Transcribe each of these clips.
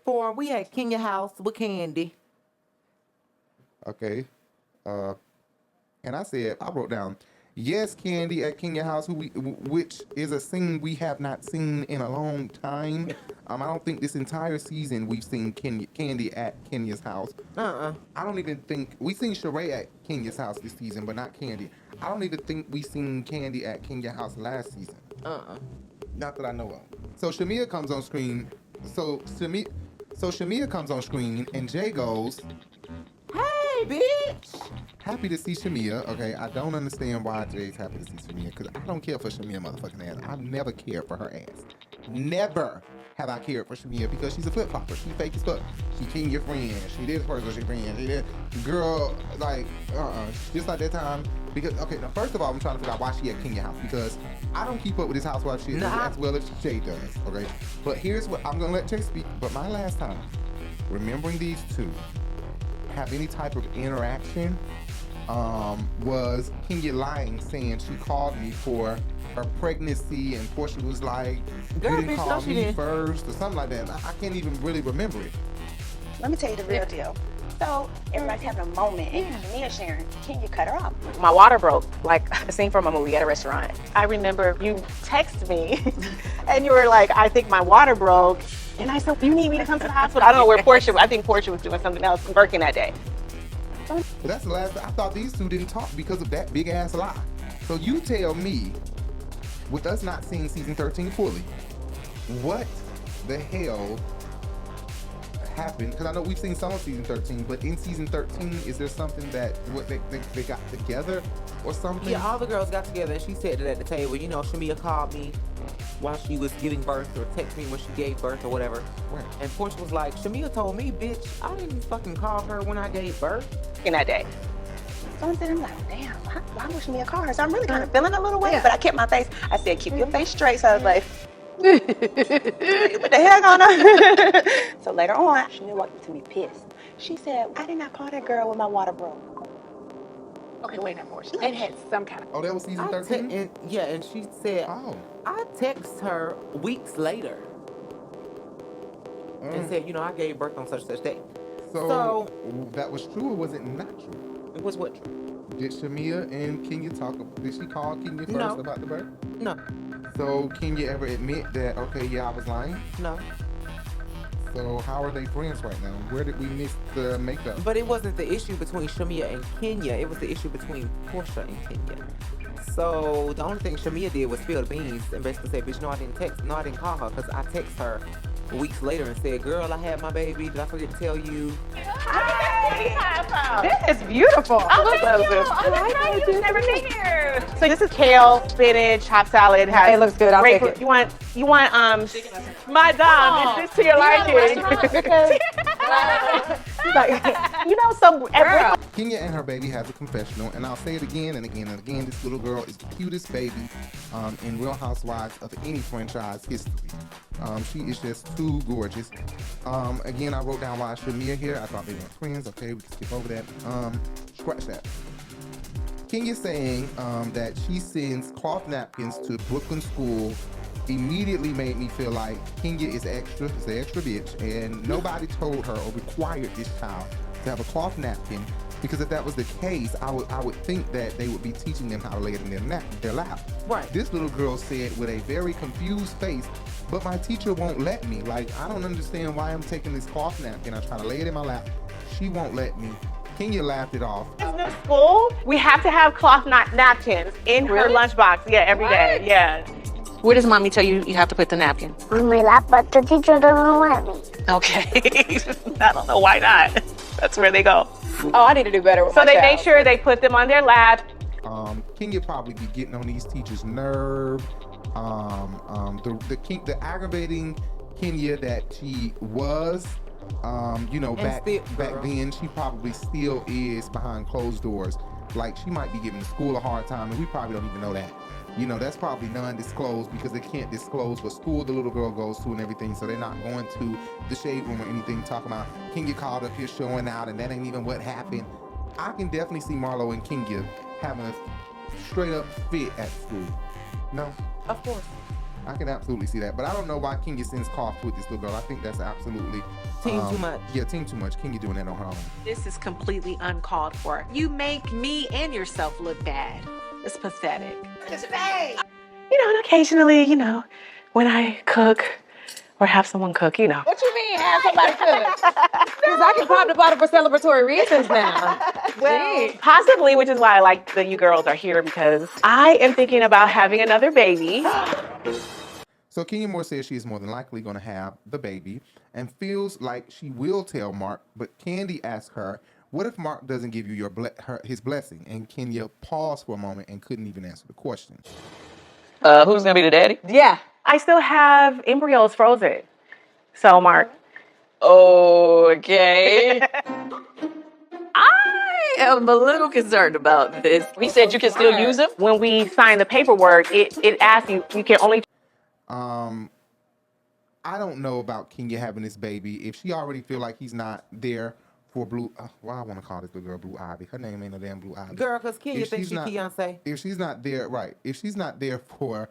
Ep14, we at Kenya House with Kandi. Okay. And I wrote down, yes, Kandi at Kenya House, which is a scene we have not seen in a long time. I don't think this entire season we've seen Kandi at Kenya's house. I don't even think we've seen Sheree at Kenya's house this season, but not Kandi. I don't even think we seen Kandi at Kenya's house last season. Not that I know of. So Shamea comes on screen. So Shamea comes on screen, and Jay goes, Hey, bitch! happy to see Shamea. Okay, I don't understand why Jay's happy to see Shamea, because I don't care for Shamea motherfucking ass. I've never cared for her ass. Never have I cared for Shamea, because she's a flip flopper. She fake as fuck. She king your friend. She this person, she friend. She did. Girl, like, just like that time. Because, okay, now first of all, I'm trying to figure out why she at Kenya house, because I don't keep up with this housewife shit as well as Jay does, okay? But here's what, I'm gonna let Jay speak, but my last time remembering these two have any type of interaction was Kenya lying, saying she called me for her pregnancy, and Porsha was like, Girl, you didn't bitch, call no, she me didn't. first, or something like that. I can't even really remember it. Let me tell you the real deal. So everybody's having a moment, and Shamea sharing, Kenya cut her off. My water broke, like a scene from a movie at a restaurant. I remember you text me and you were like, I think my water broke. And I said, you need me to come to the hospital? I don't know where Porsha, I think Porsha was doing something else, working that day. But that's the last, I thought these two didn't talk because of that big ass lie. So you tell me, with us not seeing season 13 fully, what the hell happened? Because I know we've seen some of season 13, but in season 13, is there something that they got together or something? Yeah, all the girls got together and she said it at the table. You know, Shamea called me while she was giving birth, or texted me when she gave birth or whatever. Right. And Porsha was like, Shamea told me, bitch, I didn't fucking call her when I gave birth. In that day. So I'm like, damn, why would Shamea call her? So I'm really kind of feeling a little way, but I kept my face. I said, keep your face straight. So I was like, what the hell going on? So later on, Shamea walked up to me pissed. She said, I did not call that girl when my water broke. Okay, wait a minute. It had some kind of... Oh, that was season 13? And she said, I text her weeks later and said, you know, I gave birth on such day. So that was true, or was it not true? It was what true? Did Shamea and Kenya talk? Did she call Kenya first about the birth? No. So Kenya ever admit that, okay, yeah, I was lying? No. So how are they friends right now? Where did we miss the makeup? But it wasn't the issue between Shamea and Kenya. It was the issue between Porsha and Kenya. So the only thing Shamea did was spill the beans and basically said, bitch, I didn't call her, because I text her weeks later and said, girl, I had my baby. Did I forget to tell you? This is beautiful. Oh, thank you. Oh, that's right. You've never been here. So this is kale, spinach, hot salad. It looks good. I'll take it. You want Madame, is this to your liking? You know, some girl. Kenya and her baby has a confessional, and I'll say it again and again and again. This little girl is the cutest baby in Real Housewives of any franchise history. She is just too gorgeous. Again, I wrote down why Shamea here. I thought they weren't friends. Okay, we can skip over that. Scratch that. Kenya saying that she sends cloth napkins to Brooklyn school immediately made me feel like Kenya is the extra bitch, and nobody told her or required this child to have a cloth napkin, because if that was the case, I would think that they would be teaching them how to lay it in their lap. Right. This little girl said with a very confused face, but my teacher won't let me. Like, I don't understand why I'm taking this cloth napkin. I try to lay it in my lap. She won't let me. Kenya laughed it off. In the school, we have to have cloth napkins in her lunchbox. Yeah, every day. Yeah. Where does mommy tell you you have to put the napkin? On my lap, but the teacher doesn't let me. Okay. I don't know why not. That's where they go. Oh, I need to do better with So my they child. make sure they put them on their lap. Kenya probably be getting on these teachers' nerve. The aggravating Kenya that she was, back then, she probably still is behind closed doors. Like, she might be giving the school a hard time, and we probably don't even know that. You know, that's probably non-disclosed, because they can't disclose what school the little girl goes to and everything, so they're not going to the shade room or anything talking about Kenya called up here showing out and that ain't even what happened. I can definitely see Marlo and Kenya having a straight up fit at school. No? Of course. I can absolutely see that. But I don't know why Kenya sends cough with this little girl. I think that's absolutely Team too much. Yeah, team too much. Kenya doing that on her own. This is completely uncalled for. You make me and yourself look bad. It's pathetic. And occasionally, when I cook or have someone cook, What you mean have somebody cook? Because I can pop the bottle for celebratory reasons now. Well, possibly, which is why I like that you girls are here, because I am thinking about having another baby. So Kenya Moore says she is more than likely going to have the baby and feels like she will tell Mark, but Kandi asks her, what if Mark doesn't give you his blessing? And Kenya paused for a moment and couldn't even answer the question. Who's gonna be the daddy? Yeah. I still have embryos frozen. So, Mark. Okay. I am a little concerned about this. He said you can still use them. When we sign the paperwork, it asks you can only. I don't know about Kenya having this baby. If she already feel like he's not there for Blue, why I want to call this little girl Blue Ivy. Her name ain't no damn Blue Ivy. Girl, because Kenya thinks she's Beyonce. If she's not there, right. If she's not there for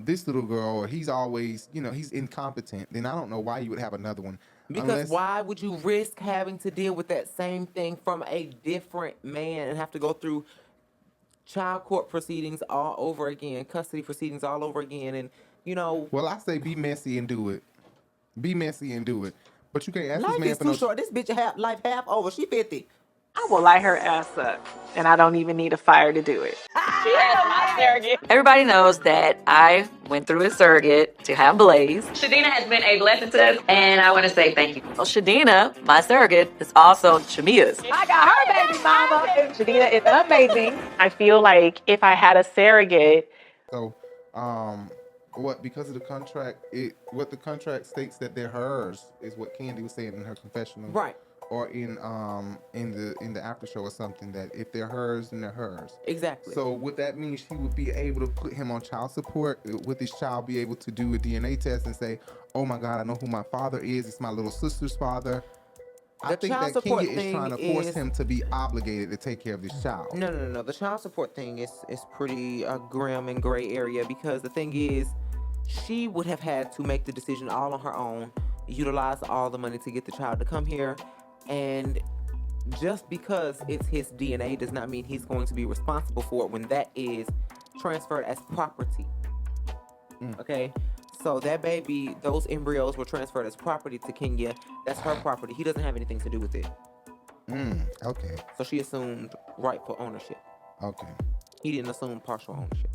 this little girl, or he's always, he's incompetent, then I don't know why you would have another one. Because why would you risk having to deal with that same thing from a different man and have to go through child court proceedings all over again, custody proceedings all over again, and Well, I say be messy and do it. Be messy and do it. But you can't ask life this man is for too no. short. This bitch life half over. She 50. I will light her ass up, and I don't even need a fire to do it. Everybody knows that I went through a surrogate to have Blaze. Shadina has been a blessing to us, and I want to say thank you. Well, Shadina, my surrogate, is also Shamea's. I got her baby mama. Shadina is amazing. I feel like if I had a surrogate, So, what because of the contract? What the contract states that they're hers is what Kandi was saying in her confessional, Right. Or in the after show or something, that if they're hers, then they're hers. Exactly. So would that mean she would be able to put him on child support? Would this child be able to do a DNA test and say, "Oh my God, I know who my father is. It's my little sister's father"? I think that Kenya is trying to force him to be obligated to take care of this child. No. The child support thing is pretty grim and gray area, because the thing is, she would have had to make the decision all on her own, utilize all the money to get the child to come here, and just because it's his DNA does not mean he's going to be responsible for it when that is transferred as property. Okay? So that baby, those embryos were transferred as property to Kenya. That's her property. He doesn't have anything to do with it. Okay. So she assumed rightful ownership. Okay. He didn't assume partial ownership.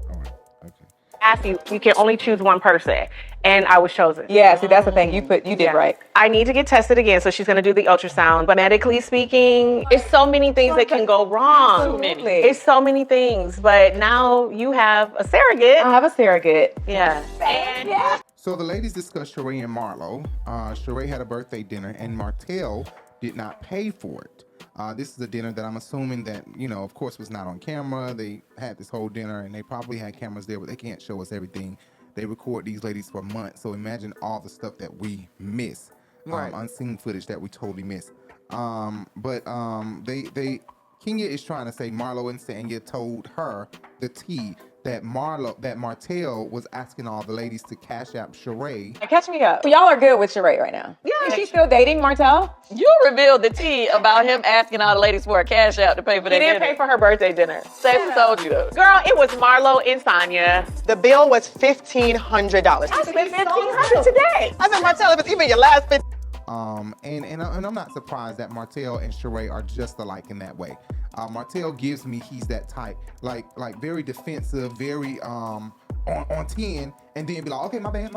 All right. Okay. ask you can only choose one person, and I was chosen. Yeah, see, that's the thing. You did right. I need to get tested again, so she's going to do the ultrasound. But medically speaking, it's so many things that can go wrong. Absolutely. It's so many things. But now you have a surrogate. I have a surrogate. Yeah. And So the ladies discussed Sheree and Marlo. Sheree had a birthday dinner, and Marcille did not pay for it. This is a dinner that I'm assuming that, of course, was not on camera. They had this whole dinner, and they probably had cameras there, but they can't show us everything. They record these ladies for months, so imagine all the stuff that we miss, Right. unseen footage that we totally miss. Kenya is trying to say Marlo and Tanya told her the tea that Marcille was asking all the ladies to cash out Sheree. Catch me up. Y'all are good with Sheree right now. Yeah. Is she still dating Martell? You revealed the tea about him asking all the ladies for a cash out to pay for he their didn't dinner. pay for her birthday dinner. Stacey told you though. Girl, it was Marlo and Tanya. The bill was $1,500. I spent $1,500 today. I said, Marcelle, if it's even your last $1,500. And I'm not surprised that Marcille and Sheree are just alike in that way. Marcille gives me he's that type, like very defensive, very on 10, and then be like, okay, my bad. Now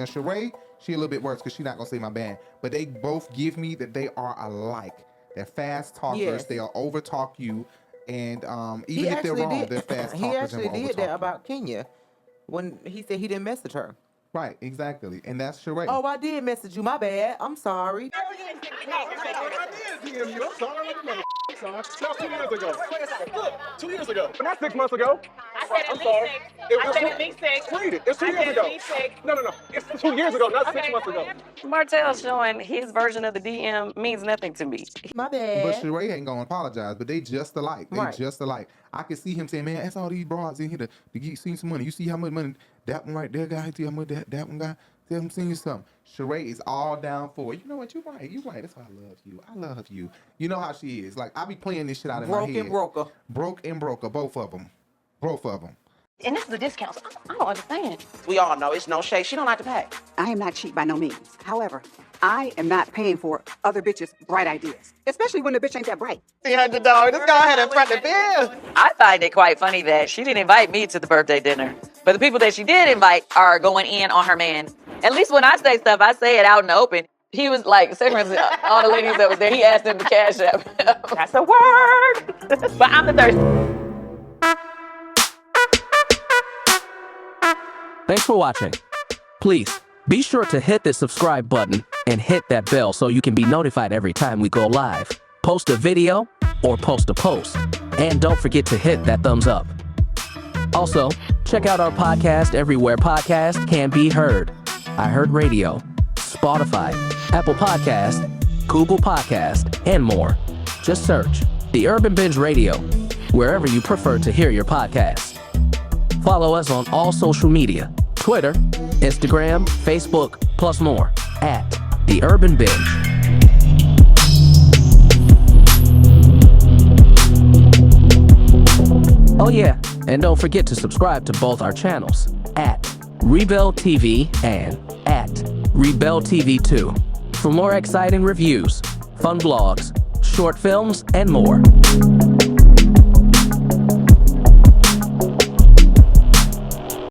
Sheree, she a little bit worse because she's not gonna say my bad, but they both give me that they are alike. They're fast talkers. Yes. They'll over talk you, and even if they're wrong, they're fast talkers. He actually and will did that overtalk about Kenya when he said he didn't message her. you. Right, exactly, and that's Sheree. Oh, I did message you. My bad. I'm sorry. I did DM you. I'm sorry. That was 2 years ago. Look, 2 years ago. But not 6 months ago. I'm sorry. I said at least 6. Read it. It's 2 years ago. No. It's 2 years ago, not 6 months ago. Martell showing his version of the DM means nothing to me. My But bad. Sheree ain't gonna apologize, but they just alike. They just alike. I can see him saying, man, that's all these broads in here to get seen some money. You see how much money that one right there got? See how much that one got? See I'm seeing you something. Sheree is all down for it. You know what? You're right. That's why I love you. I love you. You know how she is. Like, I be playing this shit out in my head. Broke and broker. Broke and broker, both of them. Both of them. And this is a discount. So I don't understand. We all know it's no shade. She don't like to pay. I am not cheap by no means. However, I am not paying for other bitches' bright ideas, especially when the bitch ain't that bright. $300. Let's go ahead and front the bill. I find it quite funny that she didn't invite me to the birthday dinner, but the people that she did invite are going in on her man. At least when I say stuff, I say it out in the open. He was like, say for instance, all the ladies that was there, he asked them to cash up. That's a word. But I'm the thirsty. Thanks for watching. Please, be sure to hit the subscribe button and hit that bell so you can be notified every time we go live, post a video, or post a post. And don't forget to hit that thumbs up. Also, check out our podcast everywhere podcasts can be heard. iHeartRadio, Spotify, Apple Podcast, Google Podcast, and more. Just search The Urban Binge Radio, wherever you prefer to hear your podcasts. Follow us on all social media, Twitter, Instagram, Facebook, plus more, at The Urban Binge. Oh yeah, and don't forget to subscribe to both our channels, at RiBelTV and at RiBelTV2, for more exciting reviews, fun vlogs, short films, and more.